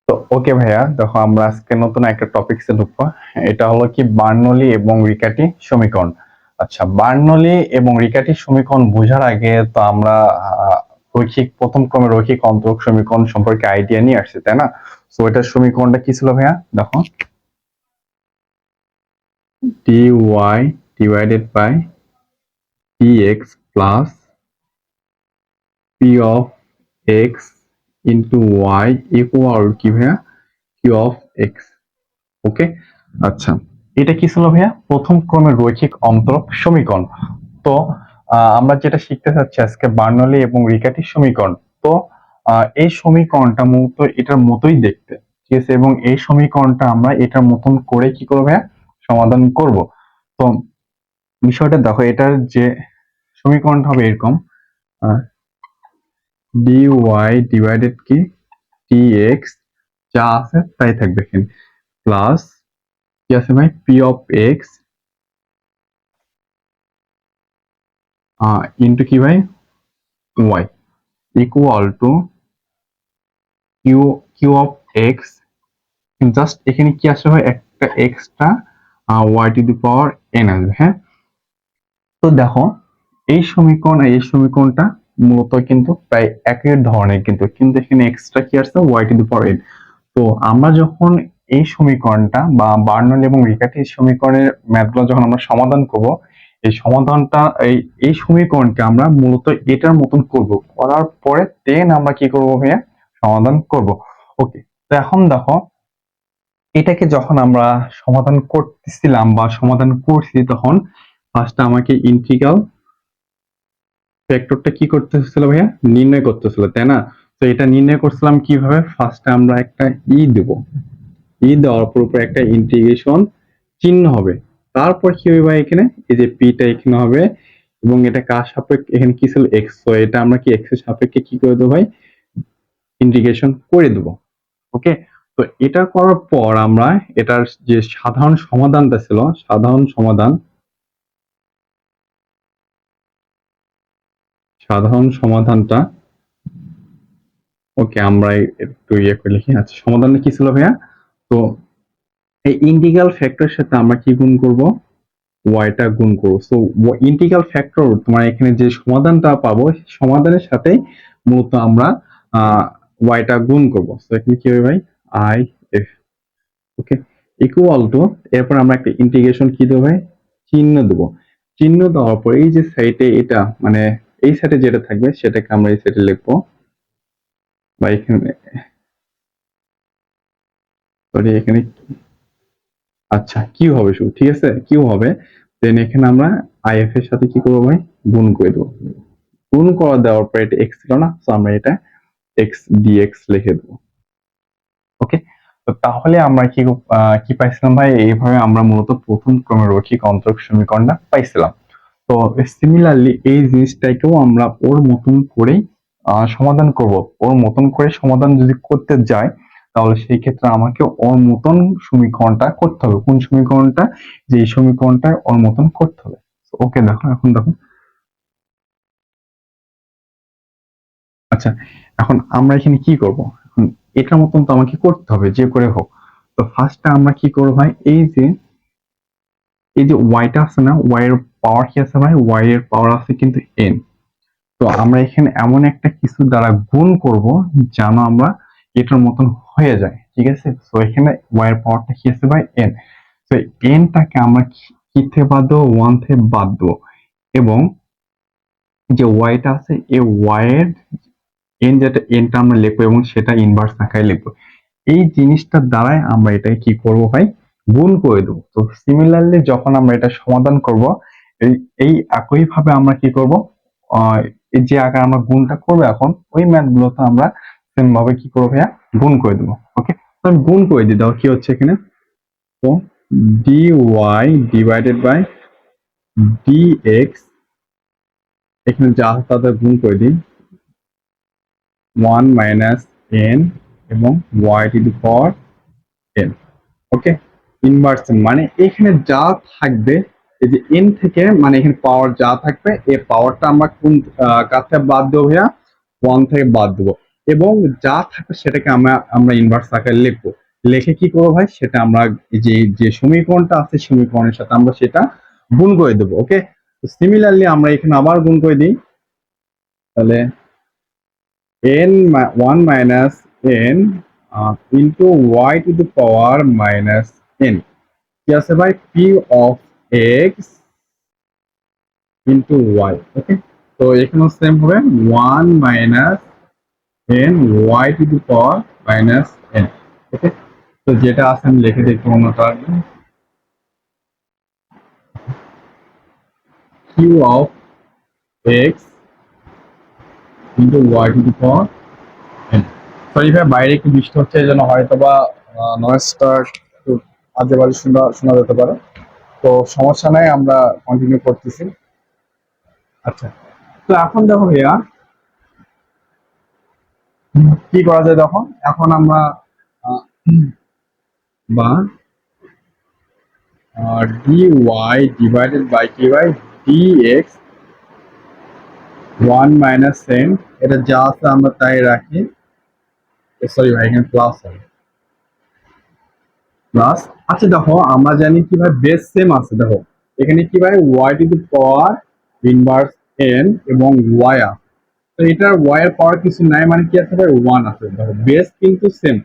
তো ওকে ভাইয়া, দেখো আমরা আজকে নতুন একটা টপিকসে ঢুকবো। এটা হলো কি বার্নৌলি এবং রিকাটি সমীকরণ। আচ্ছা, বার্নৌলি এবং রিকাটি সমীকরণ বোঝার আগে তো আমরা প্রথম ক্রমে রৈখিক অন্তরক সমীকরণ সম্পর্কে আইডিয়া নিয়ে আসছি, তাই না? তো এটার সমীকরণটা কি ছিল ভাইয়া? দেখো, dy divided by dx plus p of x into y equal কি ভাইয়া? q of x। ওকে, আচ্ছা, এটা কি ছিল ভাইয়া? প্রথম ক্রমের রৈখিক অন্তরক সমীকরণ। তো আমরা যেটা শিখতে চাচ্ছি আজকে বার্নৌলি এবং রিকাটি সমীকরণ। তো এই সমীকরণটা মূলত এটার মতোই দেখতে, ঠিক আছে? এবং এই সমীকরণটা আমরা এটার মতন করে কি করবো ভাইয়া? সমাধান করব। তো বিষয়টা দেখো, এটার যে সমীকরণটা হবে এরকম, dy ডিভাইডেড কি dx যা আছে তাই থাকবে এখানে, প্লাস কি আছে ভাই? p অফ x ইন্টু কি ভাই? y equal to q of x. Just এখানে কি আসবে ভাই? একটা extra y to the power n আসবে। হ্যাঁ, তো দেখো, এই সমীকরণ আর এই সমীকরণটা মূলত কিন্তু প্রায় একই ধরনের, কিন্তু কিন্তু এখানে এক্সট্রা কি আসছে? Y to the power n. তো আমরা যখন এই সমীকরণটা বা বার্নৌলি এবং রিকাটি সমীকরণের ম্যাথগুলো যখন আমরা সমাধান করব, এই সমাধানটা এই সমীকরণকে আমরা মূলত এটার মতন করব, করার পরে দেন আমরা কি করব ভাইয়া? সমাধান করব। ওকে, তো এখন দেখো, এটাকে যখন আমরা সমাধান করতেছিলাম বা সমাধান করছি, তখন ফার্স্টে আমাকে ইন্টিগ্রাল ফ্যাক্টরটা কি করতে হচ্ছিল ভাইয়া? নির্ণয় করতে হচ্ছিল, তাই না? তো এটা নির্ণয় করছিলাম কিভাবে? ফার্স্টে আমরা একটা দেব, দেওয়ার পর উপরে একটা ইন্টিগ্রেশন চিহ্ন হবে। তারপর কি হবে ভাই? এখানে এই যে পিটা এখানে হবে, এবং এটা কার সাপেক্ষে? এখানে কি ছিল? এক্স। তো এটা আমরা কি এক্স এর সাপেক্ষে কি করে দেবো ভাই? ইন্টিগ্রেশন করে দেবো। ওকে, তো এটা করার পর আমরা এটার যে সাধারণ সমাধানটা ছিল, সাধারণ সমাধানটা, ওকে, আমরা একটু করে লিখি। আচ্ছা, সমাধানটা কি ছিল ভাইয়া? তো এই ইন্টিগ্রাল ফ্যাক্টরের সাথে আমরা কি গুণ করব? ওয়াইটা গুণ করবো। সো ইন্টিগ্রাল ফ্যাক্টর তোমার এখানে যে সমাধানটা পাবো, সমাধানের সাথে মূলত আমরা ওয়াইটা গুণ করবো। সো এখানে কি হবে ভাই? I F. Okay, equal to, এরপর আমরা একটা ইন্টিগ্রেশন কি দেবো ভাই? চিহ্ন দেবো। চিহ্ন দেওয়ার পর এই যে সাইডে এটা, মানে এই সাইডে যেটা থাকবে সেটাকে আমরা এই সাইডে লিখবো, বা এখানে, সরি এখানে, আচ্ছা কিউ হবে শুধু, ঠিক আছে, কিউ হবে। দেন এখানে আমরা আইএফ এর সাথে কি করবো ভাই? গুণ করে দেবো। গুণ করা দেওয়ার পর এটা এক্স ছিল না, তো আমরা এটা এক্স ডিএক্স লিখে দেবো। ওকে, তো তাহলে আমরা কি পাইছিলাম ভাই? এইভাবে আমরা মূলত প্রথম ক্রমের রৈখিক অন্তরক সমীকরণটা পাইছিলাম। তো সিমিলারলি এই জিনিসটাকেও আমরা ওর মতন করেই সমাধান করব। ওর মতন করে সমাধান যদি করতে যাই, তাহলে সেই ক্ষেত্রে আমাকে ওর মতন সমীকরণটা করতে হবে। কোন সমীকরণটা? যে এই সমীকরণটা ওর মতন করতে হবে। ওকে, দেখো, এখন দেখো, আচ্ছা, এখন আমরা এখানে কি করব? এখন এটার মতন তো আমাকে করতে হবে যে করে হোক। তো ফার্স্টে আমরা কি করবো ভাই? এই যে ওয়াইটা আছে না, ওয়াই এর পাওয়ার কি আছে ভাই? ওয়াই এর পাওয়ার আছে কিন্তু এন। তো আমরা এখানে এমন একটা কিছু দ্বারা গুণ করব যেন আমরা এটার মতন হয়ে যায়, ঠিক আছে? তো এখানে ওয়াই এর পাওয়ারটা কি আছে ভাই? এন। তো এনটাকে আমরা কি থেকে বাদ দেবো? ওয়ান থেকে বাদ দেবো, এবং যে ওয়াইটা আছে এই ওয়াই এর যেটা এনটা আমরা লিখবো, এবং সেটা ইনভার্স আকারে লিখবো। এই জিনিসটার দ্বারাই আমরা এটাকে কি করব ভাই? গুণ করে দেবো। তো সিমিলারলি যখন আমরা এটা সমাধান করব, এই এই একই ভাবে আমরা কি করব? এই যে আকারে আমরা গুণটা করবো, এখন ওই ম্যাথ গুলোতে আমরা সেম ভাবে কি করবো ভাইয়া? গুণ করে দেবো। ওকে, তো আমি গুণ করে দিই। দাও কি হচ্ছে এখানে? তো d y divided by d x, এখানে যা তাদের গুণ করে দিই, ওয়ান মাইনাস এন এবং y to the power n. Okay, inverse মানে এখানে যা থাকবে, এই যে এন থেকে, মানে এখানে পাওয়ার যা থাকবে, এই পাওয়ারটা আমরা কোন কাছে বাদ দেবো ভাইয়া? ওয়ান থেকে বাদ দেবো। এবং যা থাকবে সেটাকে আমরা আমরা ইনভার্স আকারে লিখবো। লিখে কি করবো ভাই, সেটা আমরা যে যে সমীকরণটা আছে সমীকরণের সাথে আমরা সেটা গুণ করে দেবো। ওকে, সিমিলারলি আমরা এখানে আবার গুণ করে দিই, তাহলে n 1 minus n into y to the power minus n কি আছে ভাই, p of x into y। ওকে, তো এখানেও সেম হবে 1 minus n y to the power minus n। ওকে, তো যেটা আছে আমি লিখে দিই অন্যটা, q of x into y to the power n। Sorry ভাই, বাইরে একটু বৃষ্টি হচ্ছে, এই জন্য হয়তো বা নয়েজটা একটু আজে বাজে শোনা শোনা যেতে পারে। তো সমস্যা নাই, আমরা কন্টিনিউ করতেছি। আচ্ছা, তো এখন দেখো ভাইয়া কি করা যায়, দেখো এখন আমরা আহ, বা dy ডিভাইডেড বাই কি বাই dx 1 মাইনাস n, এটা যা আছে আমরা তাই রাখি। সরি ভাই, এখানে প্লাস হবে প্লাস। আচ্ছা দেখো, আমরা জানি কি ভাই বেস সেম আছে, দেখো এখানে কি ভাই y to the power inverse n এবং y আছে, তো এটার y এর পাওয়ার কিছু নাই, মানে কি আছে ভাই 1 আছে। দেখো বেস কিন্তু সেম,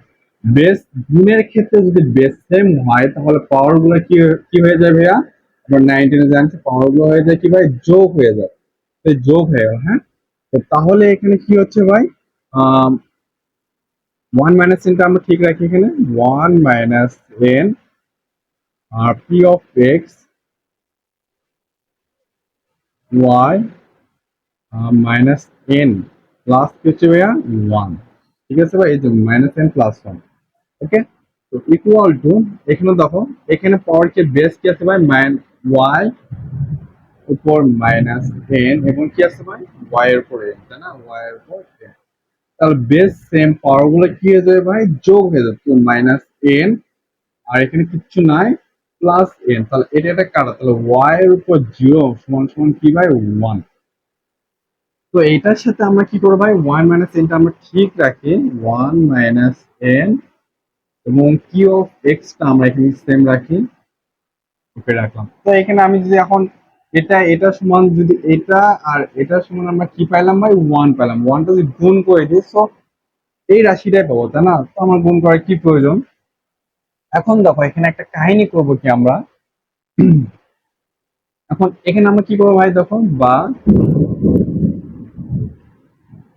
বেস গুণের ক্ষেত্রে যদি বেস সেম হয় তাহলে পাওয়ার গুলো কি কি হয়ে যায় ভাইয়া, আমরা 19 এ জানছি পাওয়ার গুলো হয়ে যায় কি ভাই যোগ হয়ে যায়, তো যোগ হয়ে গেল। হ্যাঁ, তো তাহলে এখানে কি হচ্ছে ভাই, 1 মাইনাস এনটা আমরা ঠিক রাখি, এখানে 1 মাইনাস এন আর p of x y minus n plus কি হচ্ছে ভাইয়া 1। ঠিক আছে ভাই, এই যে মাইনাস এন প্লাস 1। ওকে, তো ইকুয়াল টু, এখানে দেখো এখানে পাওয়ার কি বেস কি আছে ভাই ওয়াই উপর মাইনাস এন এবং কি আছে ভাই ওয়াই এর উপর এন, তাই না, ওয়াই এর উপর এন। তাহলে বেস সেম, পাওয়ার গুলো কি হয়ে যাবে ভাই যোগ হয়ে যাবে, তো মাইনাস এন আর এখানে কিচ্ছু নাই প্লাস এন, তাহলে এটা একটা কাটা, তাহলে ওয়াই এর উপর জিরো সমান সমান কি ভাই 1। তো এইটার সাথে আমরা কি করবো ভাই, 1 মাইনাস এনটা আমরা ঠিক রাখি, 1 মাইনাস এন এবং কি অফ এক্সটা আমরা এখানে সেম রাখি, ওকে রাখলাম। তো এখানে আমি যদি এখন এটা এটা সমান, যদি এটা আর এটা সমান আমরা কি পাইলাম ভাই 1 পেলাম, 1টা যদি গুণ করে দিই তো এই রাশিটাই পাবো, তাই না, তো আমার গুণ করার কি প্রয়োজন। এখন দেখো এখানে একটা কাহিনী করবো কি আমরা, এখন এখানে আমরা কি করবো ভাই, দেখো বা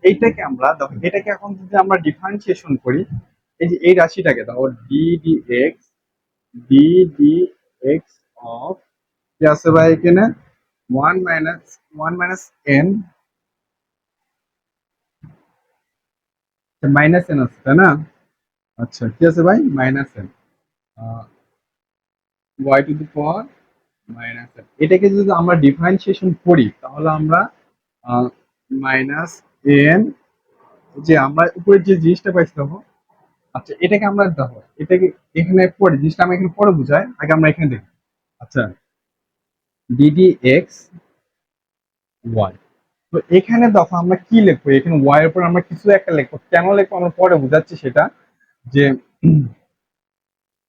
এইটাকে আমরা দেখো এটাকে এখন যদি আমরা ডিফারেন্সিয়েশন করি, এই যে এই রাশিটাকে দেখো d d x d d x of কি আছে ভাই এখানে 1 minus 1 minus n minus n আছে, তাই না। আচ্ছা কি আছে ভাই minus n y to the power minus n, এটাকে যদি আমরা ডিফারেন্সিয়েশন করি তাহলে আমরা মাইনাস এন, যে আমরা উপরে যে জিনিসটা পাইছি দেখো। আচ্ছা এটাকে আমরা দেখো এটাকে এখানে পরে জিনিসটা আমি এখানে পরে বুঝাই, আগে আমরা এখানে দেখি। আচ্ছা ডিডি এক্স ওয়াই, তো এখানে দেখো আমরা কি লিখবো, এখানে ওয়াই এর উপর আমরা কিছু একটা লিখবো, কেন লিখবো আমরা পরে বুঝাচ্ছি সেটা। যে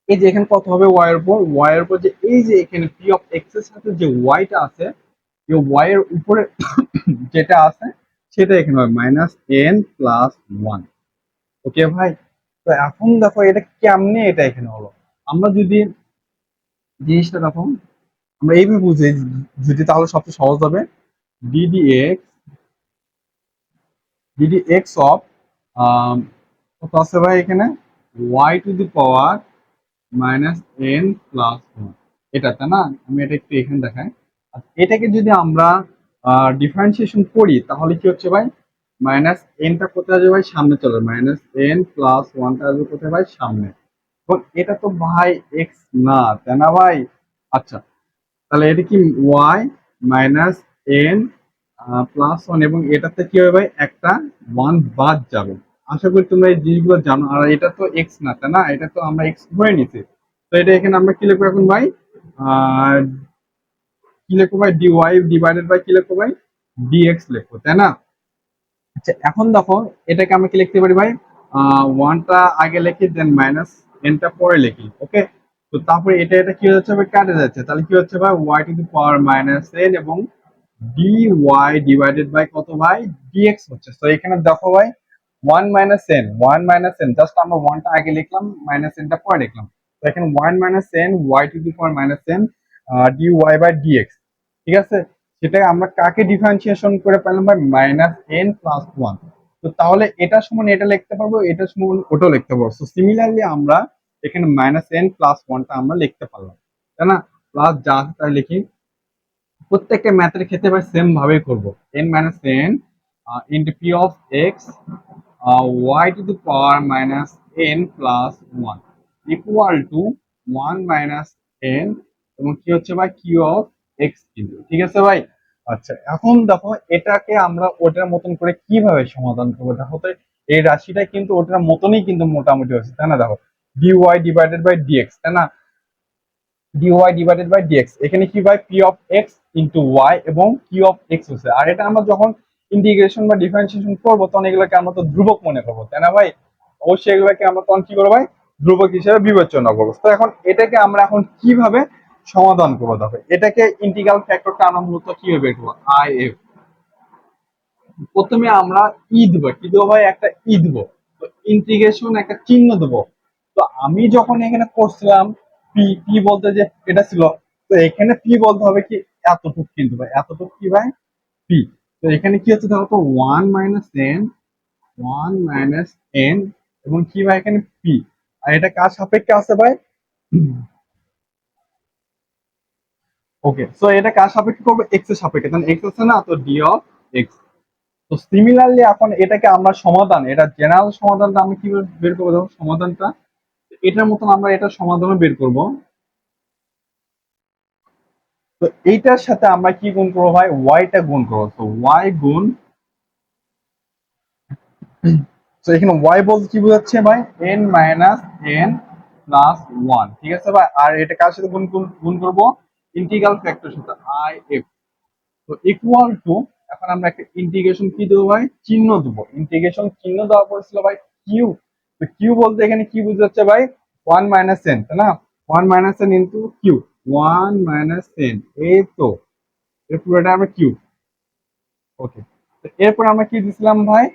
এই যে এখানে কত হবে ওয়াই এর উপর যে এই যে এখানে পি অফ এক্স এর সাথে যে ওয়াইটা আছে, এই ওয়াই এর উপরে যেটা আছে সেটা এখানে হবে মাইনাস এন প্লাস 1। ওকে ভাই, তো এখন দেখো এটা কেমনে এটা এখানে হলো, আমরা যদি জিনিসটা দেখো আমরা এইভাবে বুঝি যদি, তাহলে সবচেয়ে সহজ হবে d d x d d x of কত আছে ভাই এখানে y to the power minus n plus 1, এটা তাই না, আমি এটা একটু এখানে দেখাই। আচ্ছা, এটাকে যদি আমরা ডিফারেন্সিয়েশন করি তাহলে কি হচ্ছে ভাই, মাইনাস এনটা কোথায় আসবে ভাই সামনে চলে, মাইনাস এন প্লাস 1টা আসবে কোথায় ভাই সামনে, এবং এটা তো ভাই এক্স না, তাই না ভাই। আচ্ছা, তাহলে এটা কি ওয়াই মাইনাস এন প্লাস 1, এবং এটাতে কি হবে ভাই একটা 1 বাদ যাবে। আশা করি তোমরা এই জিনিসগুলো জানো, আর এটা তো এক্স না, তাই না, এটা তো আমরা এক্স ধরে নিছি। তো এটা এখানে আমরা কি লিখবো এখন ভাই, আহ কি লিখবো ভাই, ডি ওয়াই ডিভাইডেড বাই কি লিখবো ভাই ডিএক্স লিখবো, তাই না। আচ্ছা এখন দেখো এটাকে আমরা কি লিখতে পারি ভাই, ওয়ানটা আগে লিখি দেন মাইনাস এনটা পরে লিখি, ওকে। তো তারপরে এটা এটা কি হচ্ছে ভাই, কাটে যাচ্ছে, তাহলে কি হচ্ছে ভাই y to the power minus n এবং ডি ওয়াই ডিভাইডেড বাই কত ভাই, ডিএক্স হচ্ছে। তো এখানে দেখো ভাই ওয়ান মাইনাস এন জাস্ট আমরা ওয়ানটা আগে লিখলাম, মাইনাস এনটা পরে লিখলাম। তো এখানে one minus n y to the power minus n d y by d x, ঠিক আছে। সেটা আমরা কাকে ডিফারেন্সিয়েশন করে পেলাম ভাই, মাইনাস এন প্লাস ওয়ান। তো তাহলে এটা সমান এটা লিখতে পারবো, এটা সমান ওটাও লিখতে পারবো। তো সিমিলারলি আমরা এখানে মাইনাস এন প্লাস ওয়ানটা আমরা লিখতে পারলাম, তাই না। প্লাস যা আছে তাই লিখি, প্রত্যেকটা ম্যাথের ক্ষেত্রে ভাই সেম ভাবেই করবো। n minus n into p of x y to the power minus n plus one equal to one minus n এবং কি হচ্ছে ভাই কিউ অফ এক্স কিন্তু, ঠিক আছে ভাই। আচ্ছা এখন দেখো এটাকে আমরা ওটার মতন করে কিভাবে সমাধান করবো, দেখো তো এই রাশিটা কিন্তু ওটার মতনই কিন্তু মোটামুটি হচ্ছে, তাই না। দেখো ডিওয়াই ডিভাইডেড বাই ডিএক্স, তাই না, dy ডিভাইডেড বাই dx, এখানে কি ভাই p of x into y এবং q অফ x হচ্ছে। আর এটা আমরা যখন ইন্টিগ্রেশন বা ডিফারেন্সিয়েশন করব তখন এগুলোকে আমরা তো ধ্রুবক মনে করব, তাই না ভাই। অবশ্যই এগুলোকে আমরা তখন কি করব ভাই, ধ্রুবক হিসেবে বিবেচনা করব। তো এখন এটাকে আমরা এখন কিভাবে সমাধান করব, দেখো এটাকে ইন্টিগ্রাল ফ্যাক্টরটা আমরা মূলত কিভাবে বের করব, i f। প্রথমে আমরা দেবো, কি দেবো ভাই, একটা দেবো। তো ইন্টিগ্রেশন একটা চিহ্ন দেবো। তো আমি যখন এখানে করছিলাম পি পি বলতে যে এটা ছিল, তো এখানে পি বলতে হবে কি এতটুক, কিন্তু ভাই এতটুক কি ভাই পি। তো এখানে কি হচ্ছে দেখো তো ওয়ান মাইনাস এন এবং কি ভাই এখানে পি। আর এটা কার সাপেক্ষে আছে ভাই, ওকে। সো এটা কার সাপেক্ষে করবো, এক্স এর সাপেক্ষে, তাহলে এক্স আছে না, তো ডি অফ এক্স। তো সিমিলারলি এখন এটাকে আমরা সমাধান, এটা জেনারেল সমাধানটা আমি কিভাবে বের করবো, দেখো সমাধানটা এটার মতন আমরা এটা সমাধানও বের করব। তো এইটার সাথে আমরা কি গুণ করবো ভাই, ওয়াইটা গুণ করবো। তো ওয়াই গুণ, তো এখানে ওয়াই বলতে কি বোঝাচ্ছে ভাই, N minus n plus one, ঠিক আছে ভাই। আর এটা কার সাথে গুণ গুণ করবো, ইন্টিগ্রাল ফ্যাক্টর সাথে আই এফ। তো ইকুয়াল টু, এখন আমরা একটা ইন্টিগ্রেশন কি দেবো ভাই, চিহ্ন দেবো। ইন্টিগ্রেশন চিহ্ন দেওয়া পড়েছিল ভাই কিউ। তো কিউ বলতে এখানে কি বুঝাচ্ছে ভাই, ওয়ান মাইনাস এন, তাই না, one minus n into q, one minus n, এই তো এর পুরোটা আমরা কিউ, ওকে। এরপর আমরা কি দিছিলাম ভাই,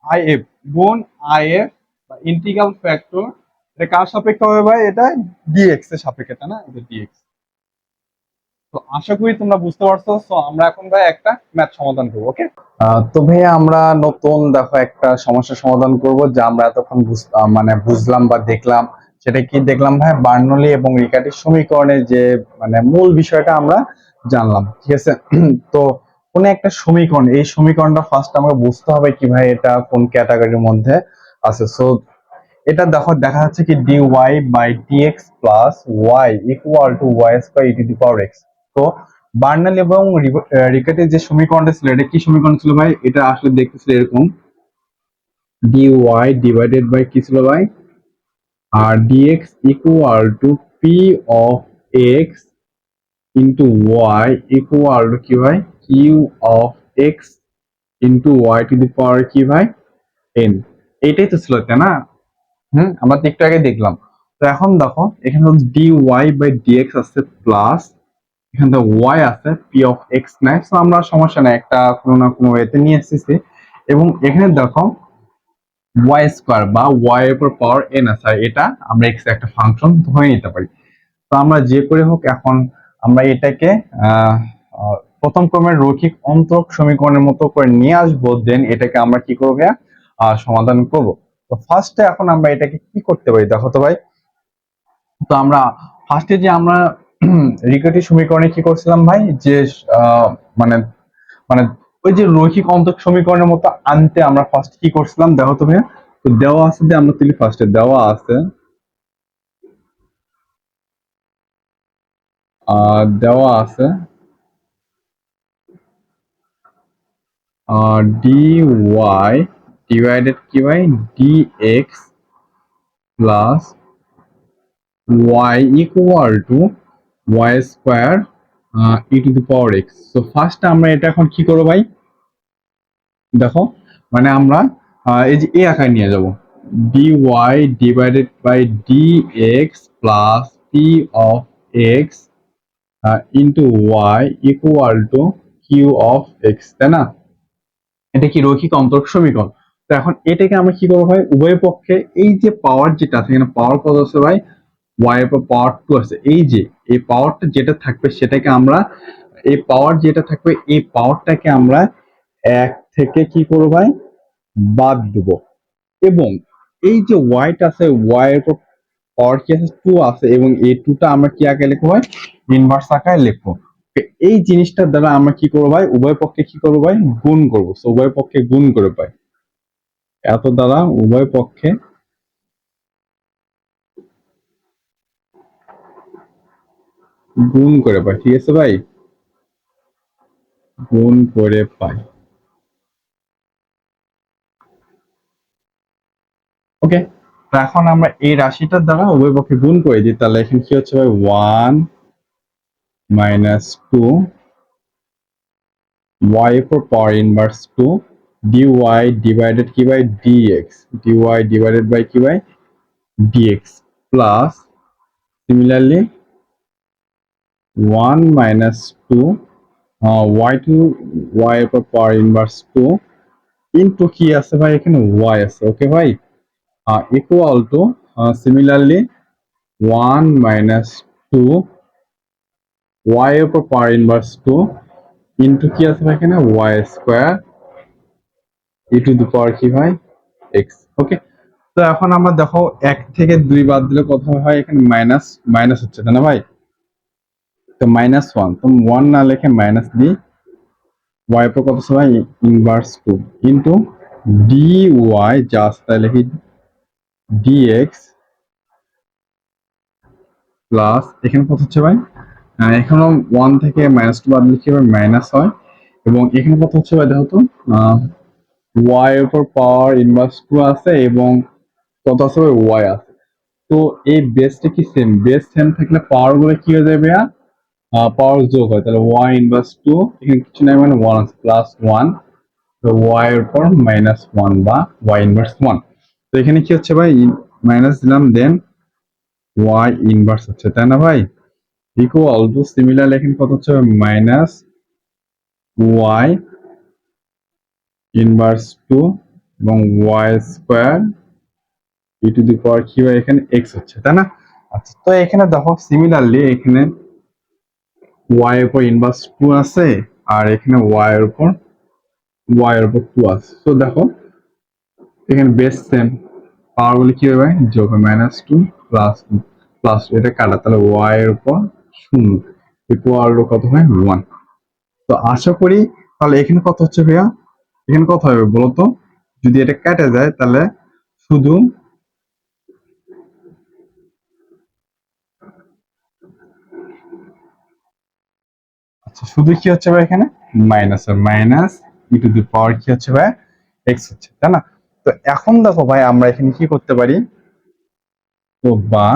আই এফ গুণ আই এফ বা ইন্টিগ্রাল ফ্যাক্টর, এটা কার সাপেক্ষে হবে ভাই, এটা ডিএক্স এর সাপেক্ষে, তাই না, এটা ডিএক্স। তো আশা করি তোমরা বুঝতে পারছো। তো আমরা এখন ভাই একটা ম্যাথ সমাধান করবো, ওকে। তো ভাইয়া আমরা নতুন দেখো একটা সমস্যার সমাধান করব, যা আমরা এতক্ষণ মানে বুঝলাম বা দেখলাম। সেটা কি দেখলাম ভাই, বার্নলি এবং রিকার্ডির সমীকরণের যে মানে মূল বিষয়টা আমরা জানলাম, ঠিক আছে। তো কোন একটা সমীকরণ, এই সমীকরণটা ফার্স্ট আমাকে বুঝতে হবে কি ভাই এটা কোন ক্যাটাগরির মধ্যে আছে। সো এটা দেখো দেখা যাচ্ছে কি dy by dx plus y equal to y square e to the power x। তো বার্নাল এবং রিকেটের যে সমীকরণটা ছিল, এটা কি সমীকরণ ছিল ভাই, এটা আসলে দেখতেছিল এরকম, dy ডিভাইডেড বাই কি ছিল ভাই, আর dx equal to p of x into y equal to কি ভাই, q of x into y to the power কি ভাই n। এইটাই তো ছিল, তাই না। আমরা তো একটু আগে দেখলাম। তো এখন দেখো এখানে ডি ওয়াই বাই ডিএক্স আছে প্লাস এখানে ওয়াই আছে পি অফ এক্স নাই। তো আমরা সমস্যা নাই, একটা কোনো না কোনো ওয়েতে নিয়ে এসেছি। এবং এখানে দেখো ওয়াই স্কোয়ার বা ওয়াই এর উপর পাওয়ার এন আছে, এটা আমরা এক্স একটা ফাংশন ধরে নিতে পারি। তো আমরা যে করে হোক এখন আমরা এটাকে প্রথম ক্রমের রৈখিক অন্তরক সমীকরণের মতো করে নিয়ে আসবো, দেন এটাকে আমরা কি করবো সমাধান করব। তো ফার্স্টে এখন আমরা এটাকে কি করতে পারি, দেখো তো ভাই। তো আমরা ফার্স্টে যে আমরা রিকার্ডির সমীকরণে কি করছিলাম ভাই, যে মানে মানে ওই যে রৈখিক অন্তরক সমীকরণের মতো আনতে আমরা ফার্স্ট কি করছিলাম, দেখো তো ভাইয়া। তো দেওয়া আছে যে আমরা তুলি ফার্স্টে দেওয়া আছে দেওয়া আছে dy ডিভাইডেড কি ভাই dx plus y equal to y square E to the power x। তো ফার্স্ট আমরা এটা এখন কি করবো ভাই, দেখো মানে আমরা এই যে এ আকারে নিয়ে যাব, dy divided by dx plus p of x into y equal to q of x, তাই না? এটা কি রৈখিক অন্তরক সমীকরণ। তো এখন এটাকে আমরা কি করবো ভাই, উভয় পক্ষে এই যে পাওয়ার যেটা আছে, এখানে পাওয়ার কত আছে ভাই, y এর পর পাওয়ার 2 আছে, এই যে এই পাওয়ারটা যেটা থাকবে সেটাকে আমরা, এই পাওয়ার যেটা থাকবে এই পাওয়ারটাকে আমরা এক থেকে কি করবো ভাই, বাদ দেবো। এবং এই যে ওয়াইটা আছে, ওয়াই এর উপর পাওয়ার কি আছে, 2 আছে, এবং এই 2টা আমরা কি আকারে লিখবো ভাই, ইনভার্স আকারে লিখবো। এই জিনিসটার দ্বারা আমরা কি করবো ভাই, উভয় পক্ষে কি করবো ভাই, গুণ করবো। সো উভয় পক্ষে গুণ করে পাই, এত দ্বারা উভয় পক্ষে গুণ করে পাই, ঠিক আছে ভাই, গুণ করে পাই। ওকে, তো এখন আমরা এই রাশিটার দ্বারা উভয় পক্ষে গুণ করে দিই, তাহলে এখানে কি হচ্ছে ভাই, 1 minus 2 y for power inverse 2 dy divided কি by dx, dy divided by কি by dx plus similarly 1 minus 2 y to y for power inverse 2 into কি আছে ভাই, এখানে y আছে, ওকে ভাই, equal to similarly 1 minus 2 y উপর power inverse 2 into কি আছে ভাই, এখানে y square e to the power কি ভাই x। ওকে, তো এখন আমরা দেখো 1 থেকে 2 বাদ দিলে কত হয়, এখানে মাইনাস মাইনাস হচ্ছে, তাই না ভাই? তো -1, তো 1 না লিখে মাইনাস দিই, y উপর কত আছে ভাই, ইনভার্স 2 ইনটু dy, যা আছে তাই লিখি dx প্লাস এখানে কত হচ্ছে ভাই, এখানে 1 থেকে -2 বাদ দিলে কি হবে, মাইনাস হয়। এবং এখানে কত হচ্ছে ভাই, দেখো তো y উপর পাওয়ার ইনভার্স 2 আছে এবং কত আছে ভাই, y আছে। তো এই বেসটা কি সেম, বেস সেম থাকলে পাওয়ার গুলো কি হয়ে যাবে, পাওয়ার যোগ হয়, তাহলে y ইনভার্স 2 এখানে কিছু নাই, মানে 1 আছে, প্লাস 1, তো y এর উপর -1 বা y ইনভার্স 1। তো এখানে কি হচ্ছে ভাই, মাইনাস দিলাম, দেন y ইনভার্স হচ্ছে, তাই না ভাই, ইকুয়াল টু সিমিলার এখানে কত হচ্ছে, মাইনাস y ইনভার্স 2 এবং y square e to the power কি হয়, এখানে x হচ্ছে, তাই না? আচ্ছা, তো এখানে দেখো সিমিলারলি এখানে y এর উপর ইনভার্স 2 আছে, আর এখানে y এর উপর 2 আছে। তো দেখো এখানে বেস সেম, পাওয়ার গুলো কি হবে, যোগ হয়, -2 প্লাস প্লাস এটা কাটা, তাহলে y এর উপর 0 ইকুয়াল টু কত হয়, 1। তো আশা করি তাহলে এখানে কত হচ্ছে ভাইয়া, এখানে কত হবে বলতো, যদি এটা কেটে যায় তাহলে শুধু, আচ্ছা শুধু কি হচ্ছে ভাই, এখানে মাইনাস আর minus e to the power কি হচ্ছে ভাই, এক্স হচ্ছে, তাই না? তো এখন দেখো ভাই আমরা এখানে কি করতে পারি, তো বা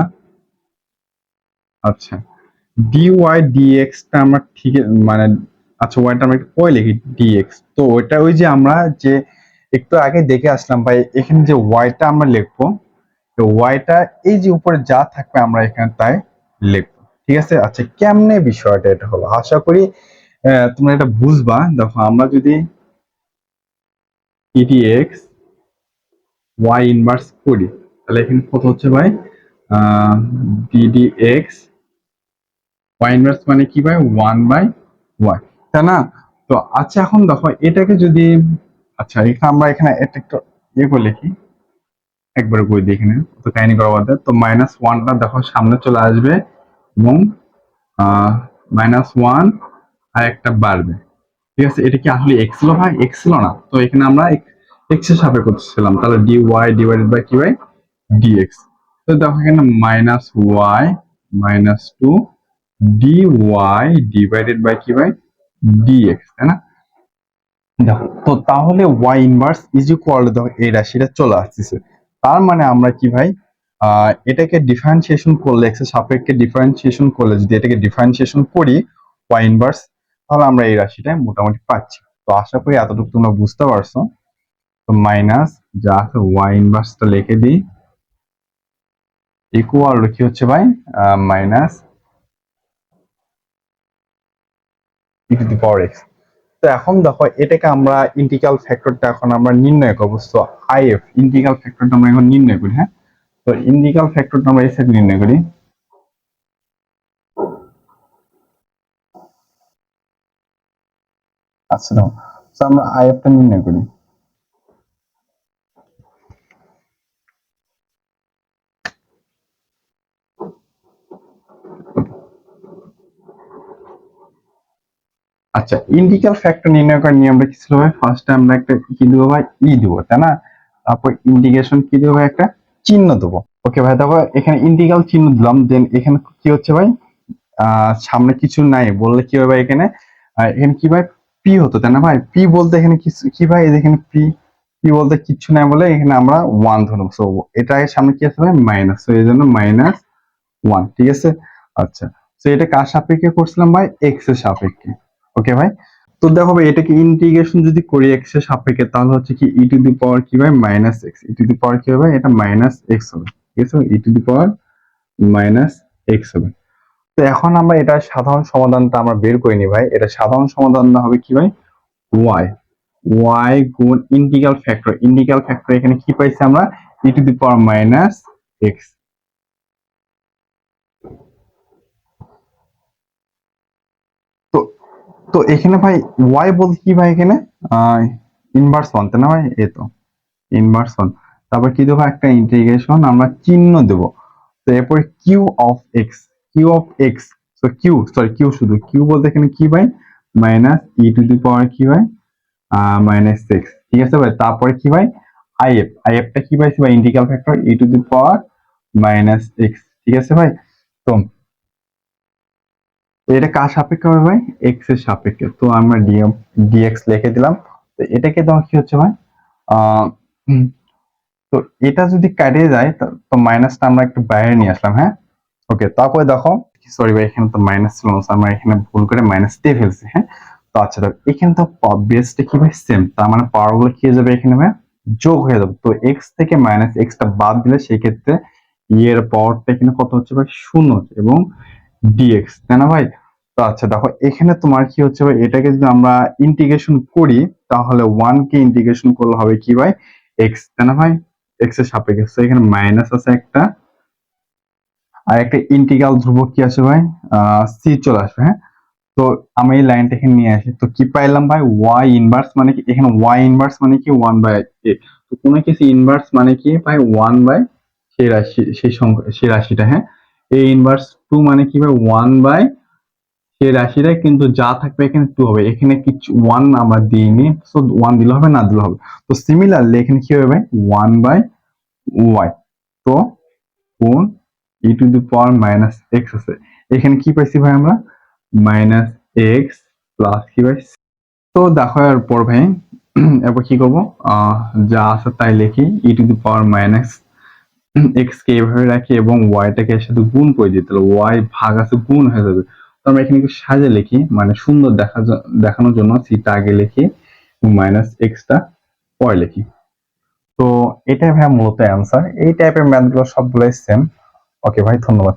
আচ্ছা dy dx টা আমরা ঠিক মানে, আচ্ছা ওয়াইটা আমরা একটু পরে লিখি dx, তো ওইটা ওই যে আমরা যে একটু আগে দেখে আসলাম ভাই, এখানে যে ওয়াইটা আমরা লিখবো, তো ওয়াইটা এই যে উপরে যা থাকবে আমরা এখানে তাই লিখবো, ঠিক আছে? আচ্ছা কেমনে বিষয়টা এটা হলো, আশা করি তোমরা এটা বুঝবা। দেখো আমরা যদি edx y ইনভার্স করি, তাহলে এখানে কত হচ্ছে ভাই, ddx y ইনভার্স মানে কি ভাই, 1/y, তাই না? তো আচ্ছা এখন দেখো এটাকে যদি, আচ্ছা এখানে আমরা এখানে এটা একটু ইয়ে করে লিখি, একবারে করে দিই এখানে, তো কাহিনী করা বাদ, তো -1টা দেখো সামনে চলে আসবে এবং -1 আর একটা বাড়বে, ঠিক আছে? এটা কি আসলে এক্স ছিল ভাই, এক্স ছিল না, তো এখানে আমরা এক্স এর সাপেক্ষে করতেছিলাম, তাহলে dy ডিভাইডেড বাই কি ভাই, dx। তো দেখো এখানে -y -2 dy ডিভাইডেড বাই কি ভাই, dx, তাই না? দেখো তো তাহলে y ইনভার্স ইজ ইকুয়াল, দেখো এই রাশিটা চলে আসতেছে, তার মানে আমরা কি ভাই, এটাকে ডিফারেন্সিয়েশন করলে, এক্স এর সাপেক্ষে ডিফারেন্সিয়েশন করলে, যদি এটাকে ডিফারেন্সিয়েশন করি y ইনভার্স, তাহলে আমরা এই রাশিটা মোটামুটি পাচ্ছি। তো আশা করি এতটুকু তোমরা বুঝতে পারছো। তো মাইনাস যা আছে ওয়াই ইনভার্সটা লিখে দিই ইকুয়াল কি হচ্ছে ভাই minus e to the power x. তো এখন দেখো এটাকে আমরা ইন্টিগ্রাল ফ্যাক্টরটা এখন আমরা নির্ণয় করবো। সো আইএফ ইন্টিগ্রাল ফ্যাক্টরটা আমরা এখন নির্ণয় করি। হ্যাঁ, তো ইন্টিগ্রাল ফ্যাক্টরটা আমরা এই সাইড নির্ণয় করি। আচ্ছা দেখো, তো আমরা আইএফটা নির্ণয় করি। আচ্ছা, ইন্টিগ্রাল ফ্যাক্টর নির্ণয় করার নিয়মটা কি ছিল ভাই? ফার্স্টে আমরা একটা কি দেবো ভাই, ই দেবো, তাই না? তারপর ইন্টিগ্রেশন কি দেবো ভাই, একটা চিহ্ন দেবো। ওকে ভাই, দেখো এখানে ইন্টিগ্রাল চিহ্ন দিলাম, দেন এখানে কি হচ্ছে ভাই, সামনে কিছু নাই বললে কি হবে এখানে, এখানে কি ভাই পি হতো, তাই না ভাই? পি বলতে এখানে কি ভাই, এখানে পি পি বলতে কিচ্ছু নাই বলে এখানে আমরা ওয়ান ধরবো। সো এটা সামনে কি আছে ভাই, মাইনাস, তো এই জন্য মাইনাস ওয়ান, ঠিক আছে। আচ্ছা, তো এটা কার সাপেক্ষে করছিলাম ভাই, এক্স এর সাপেক্ষে। ওকে ভাই, তো দেখো ভাই এটাকে ইন্টিগ্রেশন যদি করি এক্স এর সাপেক্ষে, তাহলে হচ্ছে কি ই টু দি পাওয়ার কি ভাই, minus x, e to the power কি হবে, এটা মাইনাস এক্স হবে, ঠিক আছে, e to the power minus x হবে। তো এখন আমরা এটা সাধারণ সমাধানটা আমরা বের করে নি ভাই, এটা সাধারণ সমাধানটা হবে কি ভাই, ওয়াই, ওয়াই গুণ ইন্টিগ্রাল ফ্যাক্টর, ইন্টিগ্রাল ফ্যাক্টর এখানে কি পাইছি আমরা, e to the power minus x. তো তো এখানে ভাই ওয়াই বলতে কি ভাই, এখানে ইনভার্স ওয়ান, তাই না ভাই? এই তো ইনভার্স ওয়ান। তারপর কি দেবো, একটা ইন্টিগ্রেশন আমরা চিহ্ন দেবো। তো এরপর q of x, q of x, তো কিউ, সরি কিউ, শুধু কিউ বলতে এখানে কি ভাই, minus e to the power কি ভাই, মাইনাস এক্স, ঠিক আছে ভাই। তারপরে কি ভাই, আইএফ, আইএফটা কি পাইছি ভাই, integral factor E to the power minus x, ঠিক আছে ভাই। তো এটা কার সাপেক্ষে হবে ভাই, এক্স এর সাপেক্ষে, তো আমরা ডিএক্স লিখে দিলাম। তো এটাকে দেওয়া কি হচ্ছে ভাই, আহ তো এটা যদি কাটিয়ে যায় তো মাইনাসটা আমরা একটু বাইরে নিয়ে আসলাম। হ্যাঁ, ওকে, তারপরে দেখো, সরি ভাই এখানে তো মাইনাস ছিল না, আমরা এখানে ভুল করে মাইনাস দিয়ে ফেলছি। হ্যাঁ, তো আচ্ছা দেখো এখানে তো বেসটা কি ভাই, সেম, তার মানে পাওয়ার গুলো কি হয়ে যাবে এখানে ভাই, যোগ হয়ে যাবে। তো এক্স থেকে মাইনাস এক্সটা বাদ দিলে সেই ক্ষেত্রে এর পাওয়ারটা এখানে কত হচ্ছে ভাই, শূন্য হচ্ছে, এবং ডিএক্স, তাই না ভাই? তো আচ্ছা দেখো এখানে তোমার কি হচ্ছে ভাই, এটাকে যদি আমরা ইন্টিগ্রেশন করি, তাহলে ওয়ান কে ইন্টিগ্রেশন করলে হবে কি ভাই, এক্স, তাই না ভাই? এক্স এর সাপেক্ষে, তো এখানে মাইনাস আছে একটা, আর একটা ইন্টিগ্রাল ধ্রুবক কি আছে ভাই, সি চলে আসবে। হ্যাঁ, তো আমি এই লাইনটা এখানে নিয়ে আসি, তো কি পাইলাম ভাই, ওয়াই ইনভার্স মানে কি, এখানে ওয়াই ইনভার্স মানে কি, ওয়ান বাই এ। তো কোনো কিছু ইনভার্স মানে কি ভাই, ওয়ান বাই সেই রাশি, সেই সংখ্যা, সেই রাশিটা। হ্যাঁ, এ ইনভার্স টু মানে কি ভাই, ওয়ান বাই সেই রাশিটা, কিন্তু যা থাকবে এখানে টু হবে, এখানে কিছু ওয়ান আমরা দিইনি, সো ওয়ান দিলে হবে, না দিলে হবে। তো সিমিলারলি এখানে কি হবে ভাই, ওয়ান বাই ওয়াই, তো কোন e to the power minus x আছে, এখানে কি পাইছি ভাই আমরা, মাইনাস এক্স প্লাস কি ভাই। তো দেখো এরপর ভাই এরপর কি করবো, যা আছে তাই লিখি, e to the power minus x কে এভাবে রাখি এবং ওয়াইটাকে এর সাথে গুণ করে দিই, তাহলে ওয়াই ভাগ আছে গুণ হয়ে যাবে। তো আমরা এখানে একটু সাজে লিখি, মানে সুন্দর দেখানোর জন্য সিটা আগে লিখি, মাইনাস এক্সটা পরে লিখি। তো এটাই ভাই মূলত অ্যান্সার। এই টাইপের ম্যাথগুলো সবগুলোই সেম। ওকে ভাই, ধন্যবাদ।